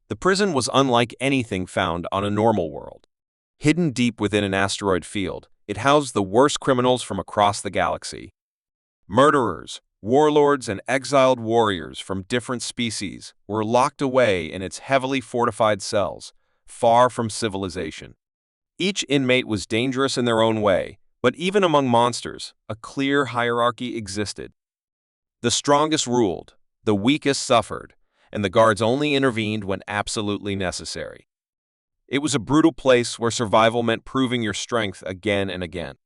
The prison was unlike anything found on a normal world. Hidden deep within an asteroid field, it housed the worst criminals from across the galaxy. Murderers, warlords, and exiled warriors from different species were locked away in its heavily fortified cells, far from civilization. Each inmate was dangerous in their own way, but even among monsters, a clear hierarchy existed. The strongest ruled, the weakest suffered, and the guards only intervened when absolutely necessary. It was a brutal place where survival meant proving your strength again and again.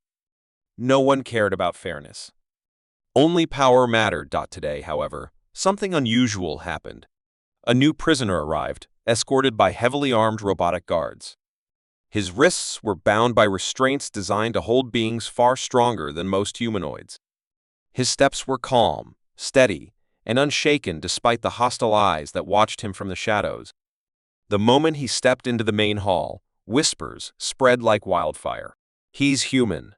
No one cared about fairness. Only power mattered. Today, however, something unusual happened. A new prisoner arrived, escorted by heavily armed robotic guards. His wrists were bound by restraints designed to hold beings far stronger than most humanoids. His steps were calm, steady, and unshaken despite the hostile eyes that watched him from the shadows. The moment he stepped into the main hall, whispers spread like wildfire. "He's human."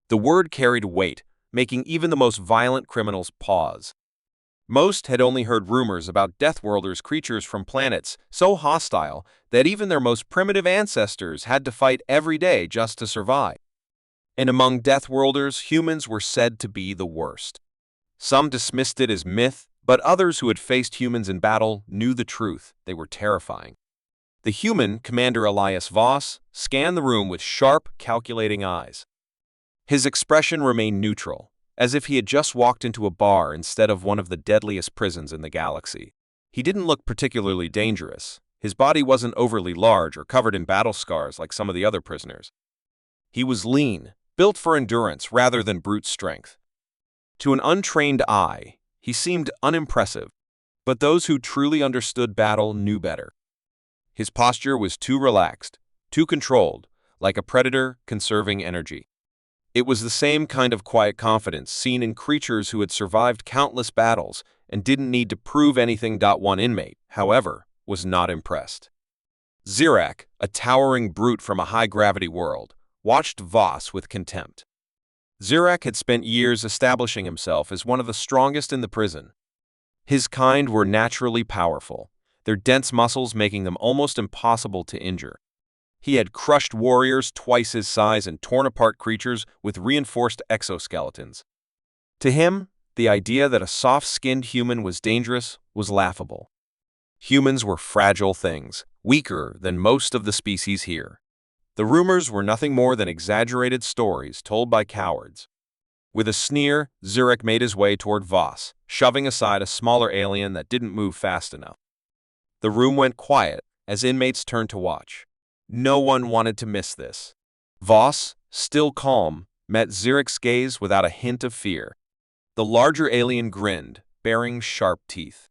The word carried weight, making even the most violent criminals pause. Most had only heard rumors about Deathworlders, creatures from planets so hostile that even their most primitive ancestors had to fight every day just to survive. And among Deathworlders, humans were said to be the worst. Some dismissed it as myth, but others who had faced humans in battle knew the truth. They were terrifying. The human, Commander Elias Voss, scanned the room with sharp, calculating eyes. His expression remained neutral, as if he had just walked into a bar instead of one of the deadliest prisons in the galaxy. He didn't look particularly dangerous. His body wasn't overly large or covered in battle scars like some of the other prisoners. He was lean, built for endurance rather than brute strength. To an untrained eye, he seemed unimpressive, but those who truly understood battle knew better. His posture was too relaxed, too controlled, like a predator conserving energy. It was the same kind of quiet confidence seen in creatures who had survived countless battles and didn't need to prove anything. One inmate, however, was not impressed. Zirak, a towering brute from a high-gravity world, watched Voss with contempt. Zirak had spent years establishing himself as one of the strongest in the prison. His kind were naturally powerful, their dense muscles making them almost impossible to injure. He had crushed warriors twice his size and torn apart creatures with reinforced exoskeletons. To him, the idea that a soft-skinned human was dangerous was laughable. Humans were fragile things, weaker than most of the species here. The rumors were nothing more than exaggerated stories told by cowards. With a sneer, Zirak made his way toward Voss, shoving aside a smaller alien that didn't move fast enough. The room went quiet as inmates turned to watch. No one wanted to miss this. Voss, still calm, met Zirak's gaze without a hint of fear. The larger alien grinned, baring sharp teeth.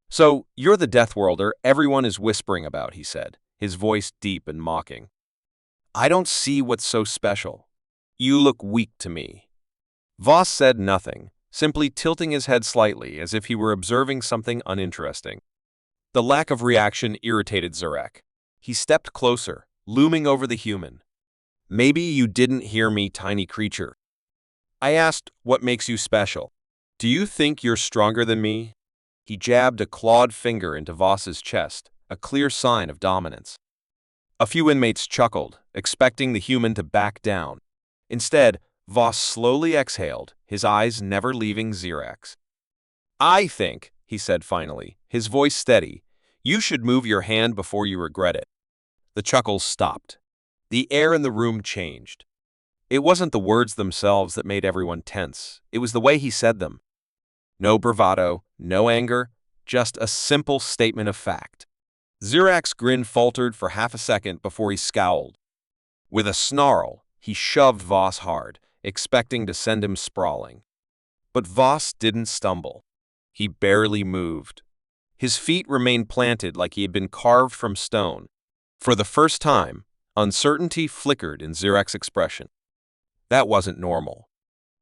"So, you're the Deathworlder everyone is whispering about," he said, his voice deep and mocking. "I don't see what's so special. You look weak to me." Voss said nothing, simply tilting his head slightly as if he were observing something uninteresting. The lack of reaction irritated Zirak. He stepped closer, looming over the human. "Maybe you didn't hear me, tiny creature. I asked, what makes you special? Do you think you're stronger than me?" He jabbed a clawed finger into Voss's chest, a clear sign of dominance. A few inmates chuckled, expecting the human to back down. Instead, Voss slowly exhaled, his eyes never leaving Zirak's. "I think," he said finally, his voice steady, "you should move your hand before you regret it." The chuckles stopped. The air in the room changed. It wasn't the words themselves that made everyone tense. It was the way he said them. No bravado, no anger, just a simple statement of fact. Zirak's grin faltered for half a second before he scowled. With a snarl, he shoved Voss hard, expecting to send him sprawling. But Voss didn't stumble. He barely moved. His feet remained planted like he had been carved from stone. For the first time, uncertainty flickered in Zirak's expression. That wasn't normal.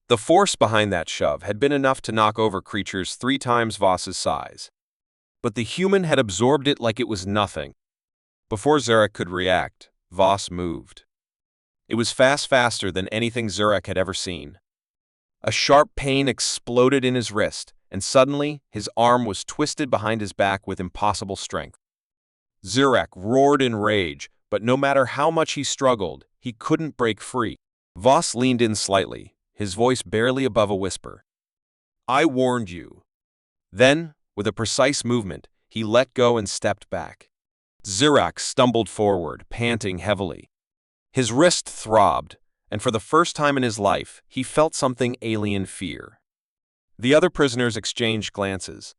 The force behind that shove had been enough to knock over creatures 3 times Voss's size. But the human had absorbed it like it was nothing. Before Zirak could react, Voss moved. It was faster than anything Zirak had ever seen. A sharp pain exploded in his wrist, and suddenly his arm was twisted behind his back with impossible strength. Zirak roared in rage, but no matter how much he struggled, he couldn't break free. Voss leaned in slightly, his voice barely above a whisper. "I warned you." Then, with a precise movement, he let go and stepped back. Zirak stumbled forward, panting heavily. His wrist throbbed, and for the first time in his life, he felt something alien fear. The other prisoners exchanged glances.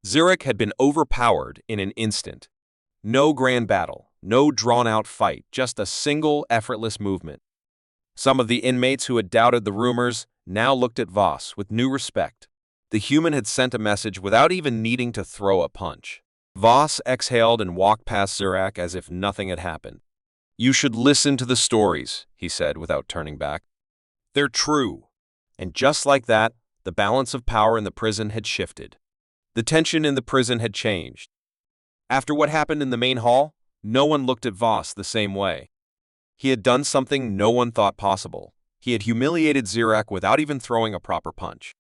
Zirak had been overpowered in an instant. No grand battle, no drawn-out fight, just a single, effortless movement. Some of the inmates who had doubted the rumors now looked at Voss with new respect. The human had sent a message without even needing to throw a punch. Voss exhaled and walked past Zirak as if nothing had happened. "You should listen to the stories," he said without turning back. "They're true." And just like that, the balance of power in the prison had shifted. The tension in the prison had changed. After what happened in the main hall, no one looked at Voss the same way. He had done something no one thought possible. He had humiliated Zirak without even throwing a proper punch.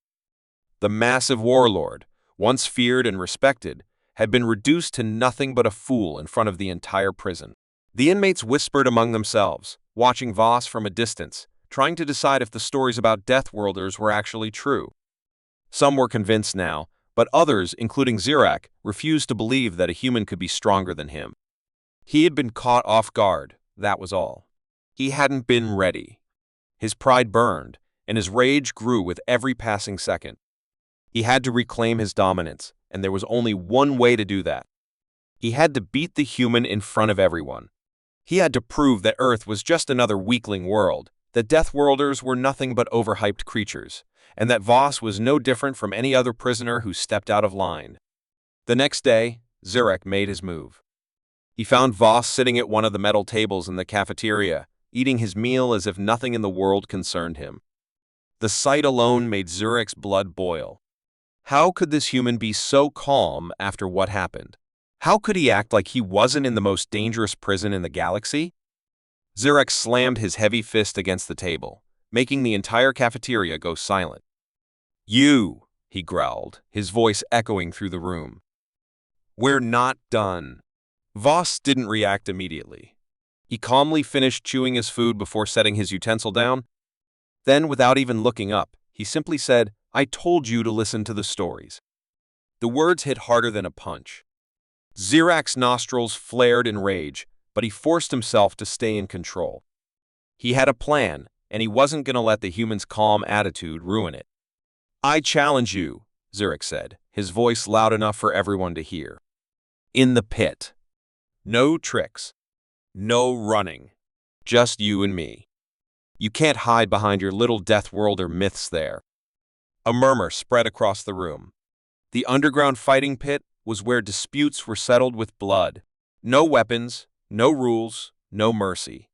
The massive warlord, once feared and respected, had been reduced to nothing but a fool in front of the entire prison. The inmates whispered among themselves, watching Voss from a distance, trying to decide if the stories about Deathworlders were actually true. Some were convinced now, but others, including Zirak, refused to believe that a human could be stronger than him. He had been caught off guard, that was all. He hadn't been ready. His pride burned, and his rage grew with every passing second. He had to reclaim his dominance, and there was only one way to do that. He had to beat the human in front of everyone. He had to prove that Earth was just another weakling world, that Deathworlders were nothing but overhyped creatures, and that Voss was no different from any other prisoner who stepped out of line. The next day, Zirak made his move. He found Voss sitting at one of the metal tables in the cafeteria, eating his meal as if nothing in the world concerned him. The sight alone made Zirak's blood boil. How could this human be so calm after what happened? How could he act like he wasn't in the most dangerous prison in the galaxy? Zirak slammed his heavy fist against the table, making the entire cafeteria go silent. "You," he growled, his voice echoing through the room. "We're not done." Voss didn't react immediately. He calmly finished chewing his food before setting his utensil down. Then, without even looking up, he simply said, "I told you to listen to the stories." The words hit harder than a punch. Zirak's nostrils flared in rage, but he forced himself to stay in control. He had a plan, and he wasn't going to let the human's calm attitude ruin it. "I challenge you," Zirak said, his voice loud enough for everyone to hear. "In the pit. No tricks. No running. Just you and me. You can't hide behind your little Deathworlder myths there." A murmur spread across the room. The underground fighting pit was where disputes were settled with blood. No weapons, no rules, no mercy.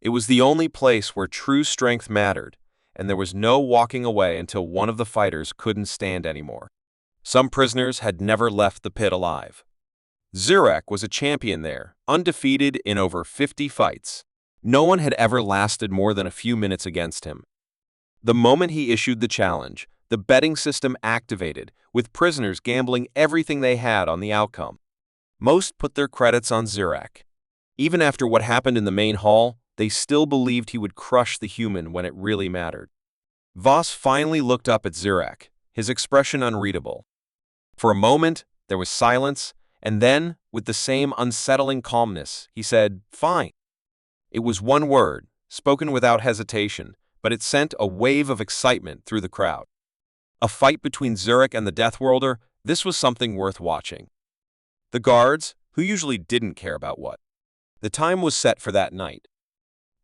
It was the only place where true strength mattered, and there was no walking away until one of the fighters couldn't stand anymore. Some prisoners had never left the pit alive. Zirak was a champion there, undefeated in over 50 fights. No one had ever lasted more than a few minutes against him. The moment he issued the challenge, the betting system activated, with prisoners gambling everything they had on the outcome. Most put their credits on Zirak. Even after what happened in the main hall, they still believed he would crush the human when it really mattered. Voss finally looked up at Zirak, his expression unreadable. For a moment, there was silence, and then, with the same unsettling calmness, he said, "Fine." It was one word, spoken without hesitation, but it sent a wave of excitement through the crowd. A fight between Zirak and the Deathworlder, this was something worth watching. The guards, who usually didn't care about what. The time was set for that night.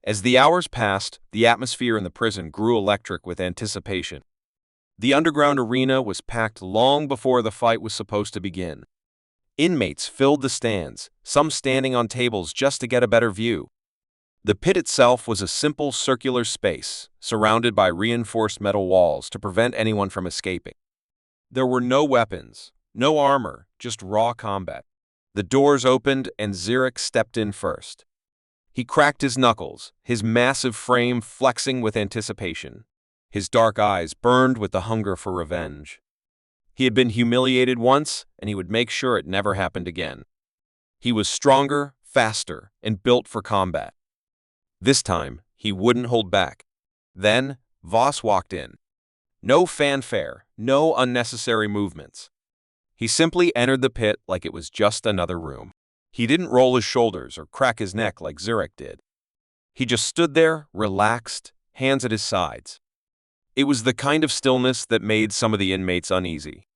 As the hours passed, the atmosphere in the prison grew electric with anticipation. The underground arena was packed long before the fight was supposed to begin. Inmates filled the stands, some standing on tables just to get a better view. The pit itself was a simple circular space, surrounded by reinforced metal walls to prevent anyone from escaping. There were no weapons, no armor, just raw combat. The doors opened and Zirak stepped in first. He cracked his knuckles, his massive frame flexing with anticipation. His dark eyes burned with the hunger for revenge. He had been humiliated once, and he would make sure it never happened again. He was stronger, faster, and built for combat. This time, he wouldn't hold back. Then, Voss walked in. No fanfare, no unnecessary movements. He simply entered the pit like it was just another room. He didn't roll his shoulders or crack his neck like Zurek did. He just stood there, relaxed, hands at his sides. It was the kind of stillness that made some of the inmates uneasy.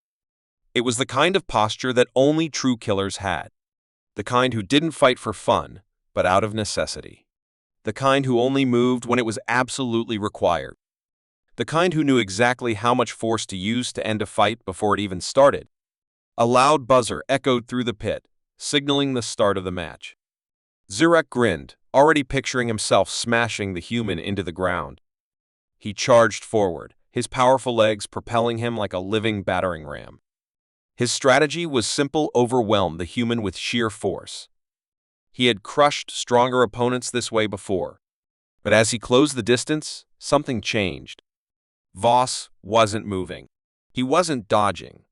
It was the kind of posture that only true killers had. The kind who didn't fight for fun, but out of necessity. The kind who only moved when it was absolutely required. The kind who knew exactly how much force to use to end a fight before it even started. A loud buzzer echoed through the pit, signaling the start of the match. Zurek grinned, already picturing himself smashing the human into the ground. He charged forward, his powerful legs propelling him like a living battering ram. His strategy was simple: overwhelm the human with sheer force. He had crushed stronger opponents this way before. But as he closed the distance, something changed. Voss wasn't moving. He wasn't dodging.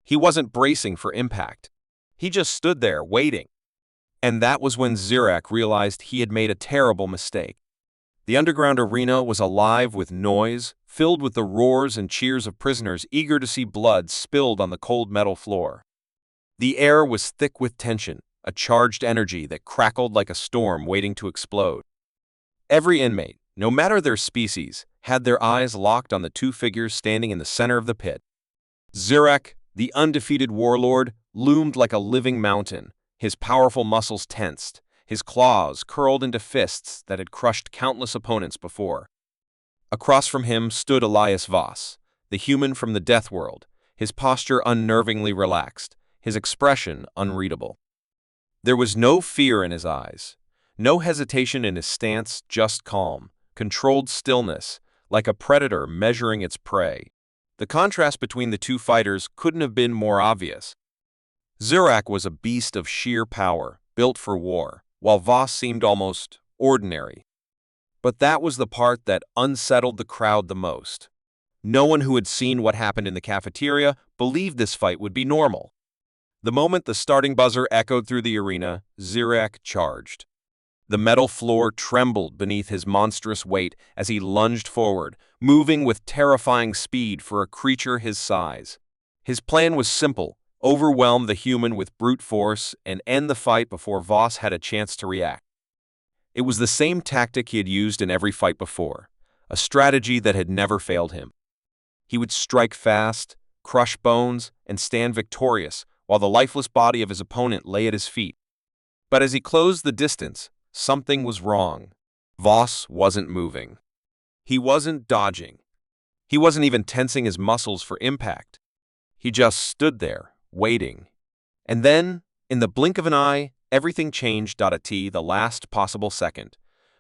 He wasn't bracing for impact. He just stood there, waiting. And that was when Zurek realized he had made a terrible mistake. The underground arena was alive with noise, filled with the roars and cheers of prisoners eager to see blood spilled on the cold metal floor. The air was thick with tension, a charged energy that crackled like a storm waiting to explode. Every inmate, no matter their species, had their eyes locked on the two figures standing in the center of the pit. Zurek, the undefeated warlord, loomed like a living mountain, his powerful muscles tensed, his claws curled into fists that had crushed countless opponents before. Across from him stood Elias Voss, the human from the Deathworld, his posture unnervingly relaxed, his expression unreadable. There was no fear in his eyes, no hesitation in his stance, just calm, controlled stillness, like a predator measuring its prey. The contrast between the two fighters couldn't have been more obvious. Zurek was a beast of sheer power, built for war, while Voss seemed almost ordinary. But that was the part that unsettled the crowd the most. No one who had seen what happened in the cafeteria believed this fight would be normal. The moment the starting buzzer echoed through the arena, Zurek charged. The metal floor trembled beneath his monstrous weight as he lunged forward, moving with terrifying speed for a creature his size. His plan was simple: overwhelm the human with brute force and end the fight before Voss had a chance to react. It was the same tactic he had used in every fight before, a strategy that had never failed him. He would strike fast, crush bones, and stand victorious while the lifeless body of his opponent lay at his feet. But as he closed the distance, something was wrong. Voss wasn't moving. He wasn't dodging. He wasn't even tensing his muscles for impact. He just stood there, waiting. And then, in the blink of an eye, everything changed. At the last possible second,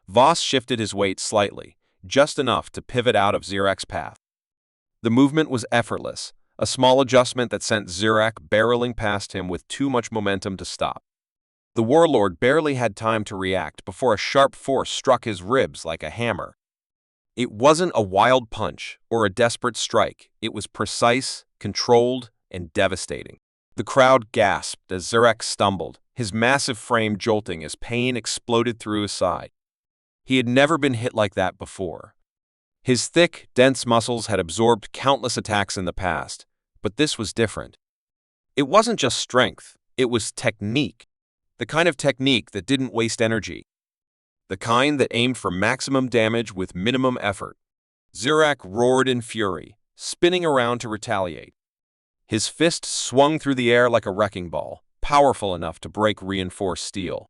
Voss shifted his weight slightly, just enough to pivot out of Zurek's path. The movement was effortless, a small adjustment that sent Zurek barreling past him with too much momentum to stop. The warlord barely had time to react before a sharp force struck his ribs like a hammer. It wasn't a wild punch or a desperate strike. It was precise, controlled, and devastating. The crowd gasped as Zurek stumbled, his massive frame jolting as pain exploded through his side. He had never been hit like that before. His thick, dense muscles had absorbed countless attacks in the past, but this was different. It wasn't just strength, it was technique. The kind of technique that didn't waste energy. The kind that aimed for maximum damage with minimum effort. Zurek roared in fury, spinning around to retaliate. His fist swung through the air like a wrecking ball, powerful enough to break reinforced steel.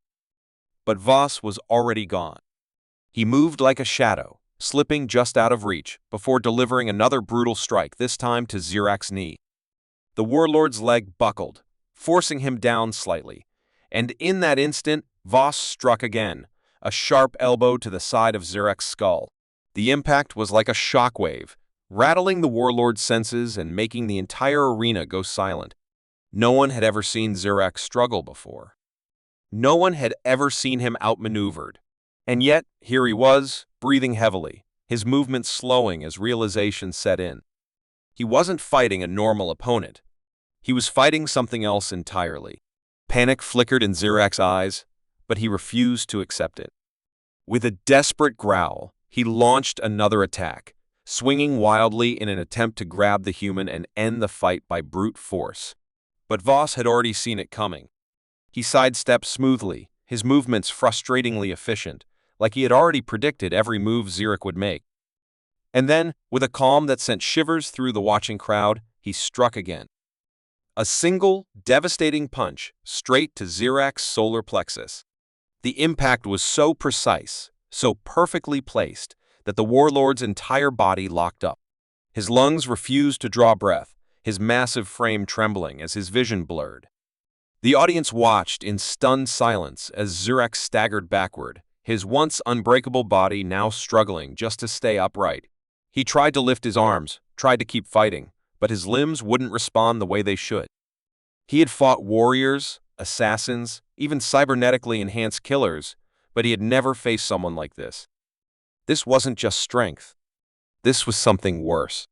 But Voss was already gone. He moved like a shadow, slipping just out of reach before delivering another brutal strike, this time to Zurek's knee. The warlord's leg buckled, forcing him down slightly. And in that instant, Voss struck again, a sharp elbow to the side of Zurek's skull. The impact was like a shockwave, rattling the warlord's senses and making the entire arena go silent. No one had ever seen Zurek struggle before. No one had ever seen him outmaneuvered. And yet, here he was, breathing heavily, his movements slowing as realization set in. He wasn't fighting a normal opponent. He was fighting something else entirely. Panic flickered in Zirak's eyes, but he refused to accept it. With a desperate growl, he launched another attack, swinging wildly in an attempt to grab the human and end the fight by brute force. But Voss had already seen it coming. He sidestepped smoothly, his movements frustratingly efficient, like he had already predicted every move Zirak would make. And then, with a calm that sent shivers through the watching crowd, he struck again. A single, devastating punch straight to Zirak's solar plexus. The impact was so precise, so perfectly placed, that the warlord's entire body locked up. His lungs refused to draw breath, his massive frame trembling as his vision blurred. The audience watched in stunned silence as Zirak staggered backward, his once unbreakable body now struggling just to stay upright. He tried to lift his arms, tried to keep fighting, but his limbs wouldn't respond the way they should. He had fought warriors, assassins, even cybernetically enhanced killers, but he had never faced someone like this. This wasn't just strength. This was something worse.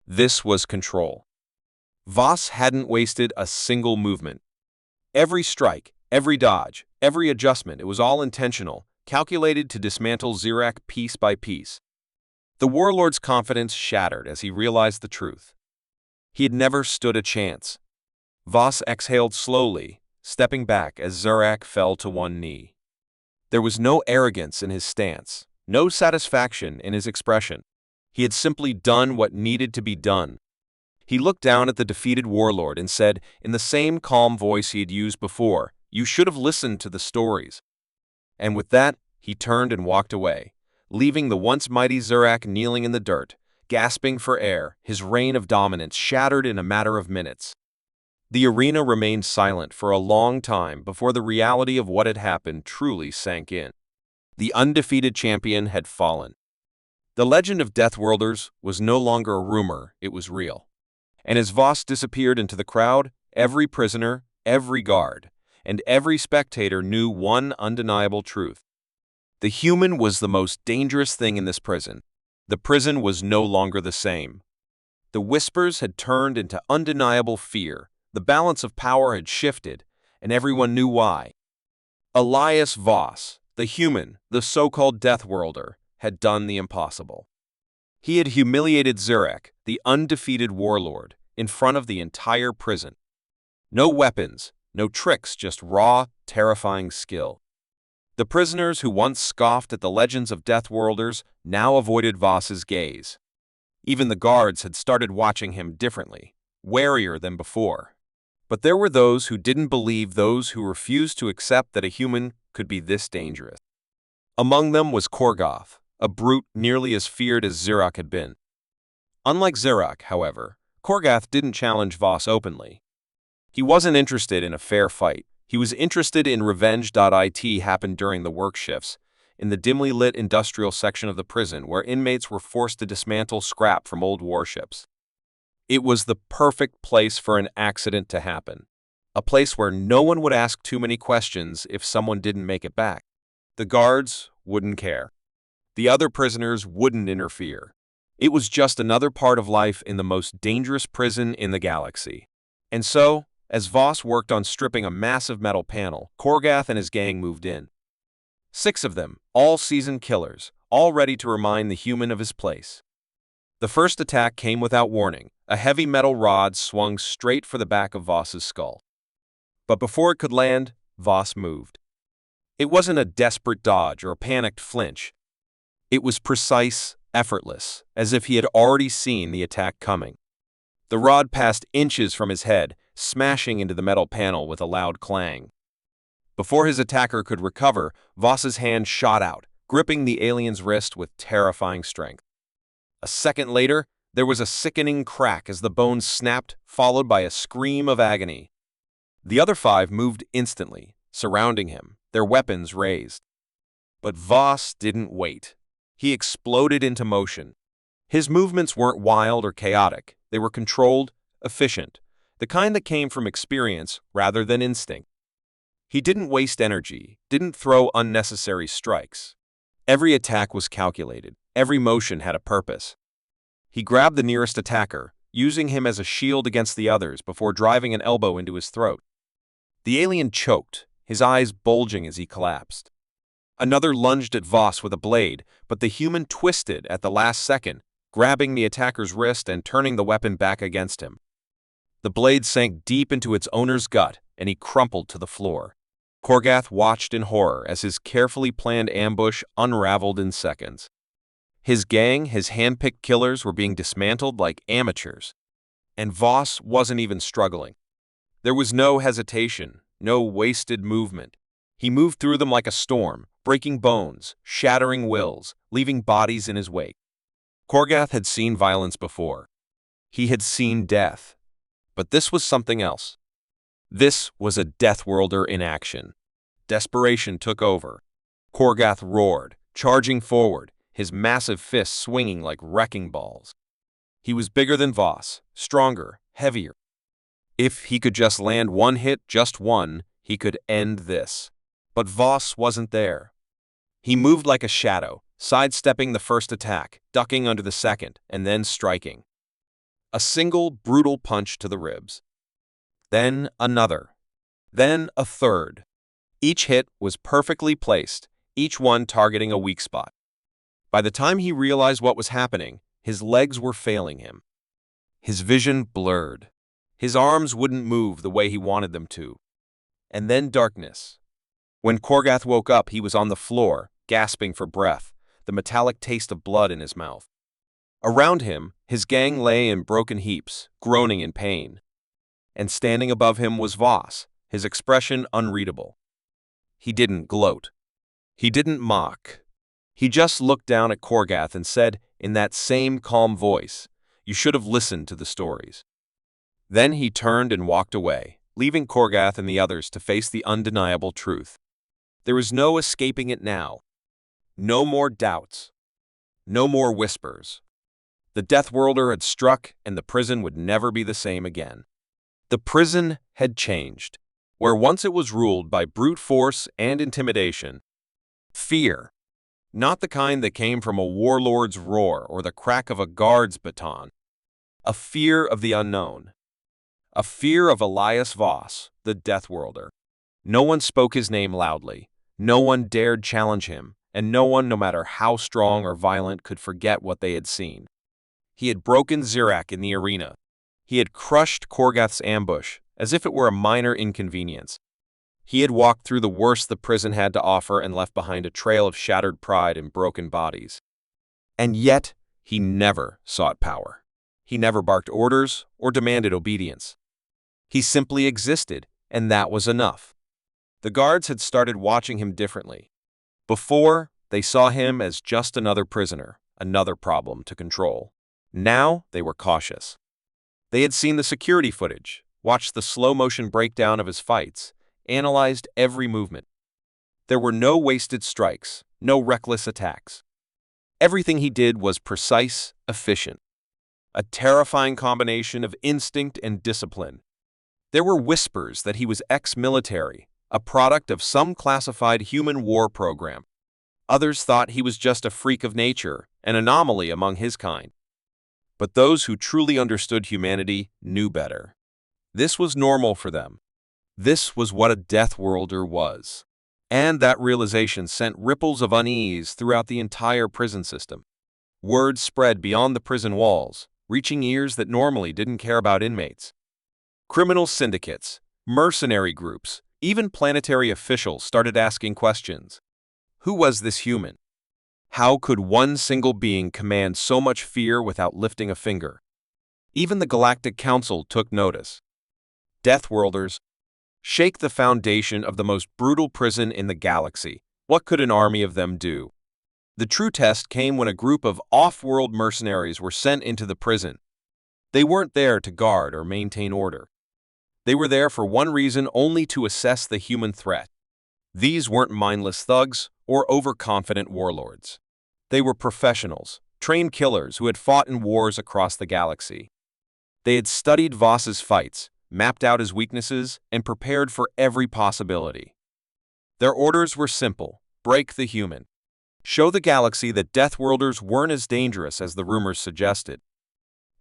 This was control. Voss hadn't wasted a single movement. Every strike, every dodge, every adjustment, it was all intentional, calculated to dismantle Zirak piece by piece. The warlord's confidence shattered as he realized the truth. He had never stood a chance. Voss exhaled slowly, stepping back as Zirak fell to one knee. There was no arrogance in his stance, no satisfaction in his expression. He had simply done what needed to be done. He looked down at the defeated warlord and said, in the same calm voice he had used before, "You should have listened to the stories." And with that, he turned and walked away, leaving the once mighty Zirak kneeling in the dirt, gasping for air, his reign of dominance shattered in a matter of minutes. The arena remained silent for a long time before the reality of what had happened truly sank in. The undefeated champion had fallen. The legend of Deathworlders was no longer a rumor, it was real. And as Voss disappeared into the crowd, every prisoner, every guard, and every spectator knew one undeniable truth. The human was the most dangerous thing in this prison. The prison was no longer the same. The whispers had turned into undeniable fear, the balance of power had shifted, and everyone knew why. Elias Voss, the human, the so-called Deathworlder, had done the impossible. He had humiliated Zirak, the undefeated warlord, in front of the entire prison. No weapons, no tricks, just raw, terrifying skill. The prisoners who once scoffed at the legends of Deathworlders now avoided Voss's gaze. Even the guards had started watching him differently, warier than before. But there were those who didn't believe, those who refused to accept that a human could be this dangerous. Among them was Korgoth, a brute nearly as feared as Zirak had been. Unlike Zirak, however, Korgoth didn't challenge Voss openly. He wasn't interested in a fair fight. He was interested in revenge. It happened during the work shifts, in the dimly lit industrial section of the prison where inmates were forced to dismantle scrap from old warships. It was the perfect place for an accident to happen, a place where no one would ask too many questions if someone didn't make it back. The guards wouldn't care. The other prisoners wouldn't interfere. It was just another part of life in the most dangerous prison in the galaxy. And so, as Voss worked on stripping a massive metal panel, Korgoth and his gang moved in. 6 of them, all seasoned killers, all ready to remind the human of his place. The first attack came without warning. A heavy metal rod swung straight for the back of Voss's skull. But before it could land, Voss moved. It wasn't a desperate dodge or a panicked flinch. It was precise, effortless, as if he had already seen the attack coming. The rod passed inches from his head, smashing into the metal panel with a loud clang. Before his attacker could recover, Voss's hand shot out, gripping the alien's wrist with terrifying strength. A second later, there was a sickening crack as the bones snapped, followed by a scream of agony. The other 5 moved instantly, surrounding him, their weapons raised. But Voss didn't wait. He exploded into motion. His movements weren't wild or chaotic. They were controlled, efficient, the kind that came from experience rather than instinct. He didn't waste energy, didn't throw unnecessary strikes. Every attack was calculated. Every motion had a purpose. He grabbed the nearest attacker, using him as a shield against the others before driving an elbow into his throat. The alien choked, his eyes bulging as he collapsed. Another lunged at Voss with a blade, but the human twisted at the last second, grabbing the attacker's wrist and turning the weapon back against him. The blade sank deep into its owner's gut, and he crumpled to the floor. Korgath watched in horror as his carefully planned ambush unraveled in seconds. His gang, his hand-picked killers, were being dismantled like amateurs. And Voss wasn't even struggling. There was no hesitation, no wasted movement. He moved through them like a storm, breaking bones, shattering wills, leaving bodies in his wake. Korgath had seen violence before. He had seen death. But this was something else. This was a Deathworlder in action. Desperation took over. Korgath roared, charging forward, his massive fists swinging like wrecking balls. He was bigger than Voss, stronger, heavier. If he could just land one hit, just one, he could end this. But Voss wasn't there. He moved like a shadow, sidestepping the first attack, ducking under the second, and then striking. A single, brutal punch to the ribs. Then another. Then a third. Each hit was perfectly placed, each one targeting a weak spot. By the time he realized what was happening, his legs were failing him. His vision blurred. His arms wouldn't move the way he wanted them to. And then darkness. When Korgath woke up, he was on the floor, gasping for breath, the metallic taste of blood in his mouth. Around him, his gang lay in broken heaps, groaning in pain. And standing above him was Voss, his expression unreadable. He didn't gloat. He didn't mock. He just looked down at Korgath and said, in that same calm voice, "You should have listened to the stories." Then he turned and walked away, leaving Korgath and the others to face the undeniable truth. There was no escaping it now. No more doubts. No more whispers. The Deathworlder had struck, and the prison would never be the same again. The prison had changed. Where once it was ruled by brute force and intimidation. Fear. Not the kind that came from a warlord's roar or the crack of a guard's baton. A fear of the unknown. A fear of Elias Voss, the Deathworlder. No one spoke his name loudly. No one dared challenge him, and no one, no matter how strong or violent, could forget what they had seen. He had broken Zirak in the arena. He had crushed Korgath's ambush, as if it were a minor inconvenience. He had walked through the worst the prison had to offer and left behind a trail of shattered pride and broken bodies. And yet, he never sought power. He never barked orders or demanded obedience. He simply existed, and that was enough. The guards had started watching him differently. Before, they saw him as just another prisoner, another problem to control. Now, they were cautious. They had seen the security footage, watched the slow-motion breakdown of his fights, analyzed every movement. There were no wasted strikes, no reckless attacks. Everything he did was precise, efficient. A terrifying combination of instinct and discipline. There were whispers that he was ex-military, a product of some classified human war program. Others thought he was just a freak of nature, an anomaly among his kind. But those who truly understood humanity knew better. This was normal for them. This was what a Deathworlder was. And that realization sent ripples of unease throughout the entire prison system. Word spread beyond the prison walls, reaching ears that normally didn't care about inmates. Criminal syndicates, mercenary groups, even planetary officials started asking questions. Who was this human? How could one single being command so much fear without lifting a finger? Even the Galactic Council took notice. Deathworlders, shake the foundation of the most brutal prison in the galaxy. What could an army of them do? The true test came when a group of off-world mercenaries were sent into the prison. They weren't there to guard or maintain order. They were there for one reason only: to assess the human threat. These weren't mindless thugs or overconfident warlords. They were professionals, trained killers who had fought in wars across the galaxy. They had studied Voss's fights, mapped out his weaknesses, and prepared for every possibility. Their orders were simple: break the human. Show the galaxy that Deathworlders weren't as dangerous as the rumors suggested.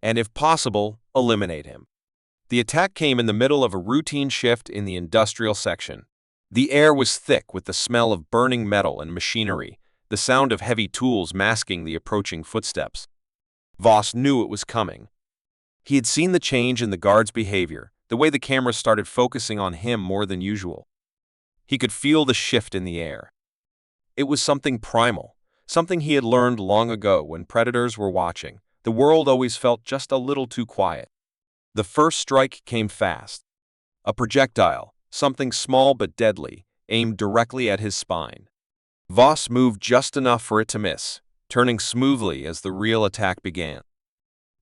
And if possible, eliminate him. The attack came in the middle of a routine shift in the industrial section. The air was thick with the smell of burning metal and machinery, the sound of heavy tools masking the approaching footsteps. Voss knew it was coming. He had seen the change in the guard's behavior, the way the camera started focusing on him more than usual. He could feel the shift in the air. It was something primal, something he had learned long ago when predators were watching. The world always felt just a little too quiet. The first strike came fast. A projectile, something small but deadly, aimed directly at his spine. Voss moved just enough for it to miss, turning smoothly as the real attack began.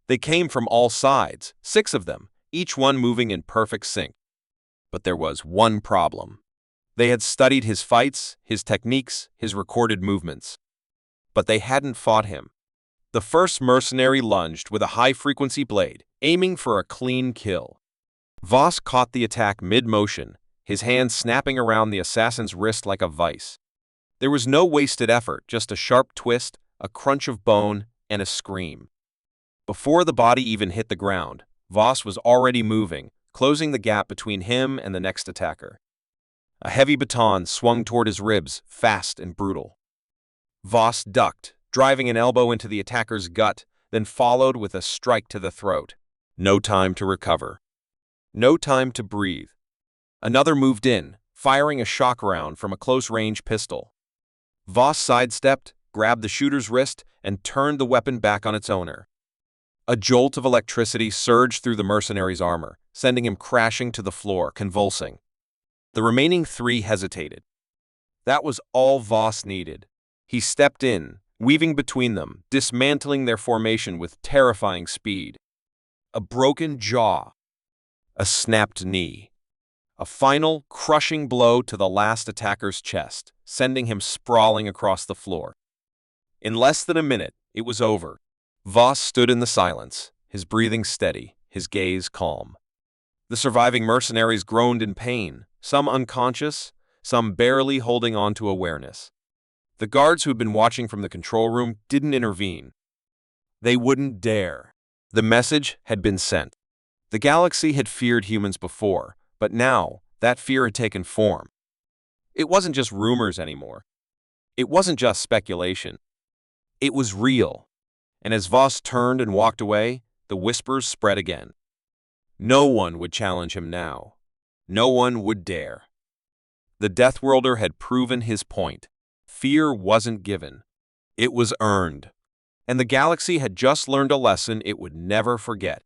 They came from all sides, 6 of them, each one moving in perfect sync. But there was one problem. They had studied his fights, his techniques, his recorded movements. But they hadn't fought him. The first mercenary lunged with a high-frequency blade, aiming for a clean kill. Voss caught the attack mid-motion, his hand snapping around the assassin's wrist like a vice. There was no wasted effort, just a sharp twist, a crunch of bone, and a scream. Before the body even hit the ground, Voss was already moving, closing the gap between him and the next attacker. A heavy baton swung toward his ribs, fast and brutal. Voss ducked, driving an elbow into the attacker's gut, then followed with a strike to the throat. No time to recover. No time to breathe. Another moved in, firing a shock round from a close-range pistol. Voss sidestepped, grabbed the shooter's wrist, and turned the weapon back on its owner. A jolt of electricity surged through the mercenary's armor, sending him crashing to the floor, convulsing. The remaining 3 hesitated. That was all Voss needed. He stepped in, weaving between them, dismantling their formation with terrifying speed. A broken jaw. A snapped knee. A final, crushing blow to the last attacker's chest, sending him sprawling across the floor. In less than a minute, it was over. Voss stood in the silence, his breathing steady, his gaze calm. The surviving mercenaries groaned in pain, some unconscious, some barely holding on to awareness. The guards who had been watching from the control room didn't intervene. They wouldn't dare. The message had been sent. The galaxy had feared humans before, but now that fear had taken form. It wasn't just rumors anymore. It wasn't just speculation. It was real. And as Voss turned and walked away, the whispers spread again. No one would challenge him now. No one would dare. The Deathworlder had proven his point. Fear wasn't given. It was earned. And the galaxy had just learned a lesson it would never forget.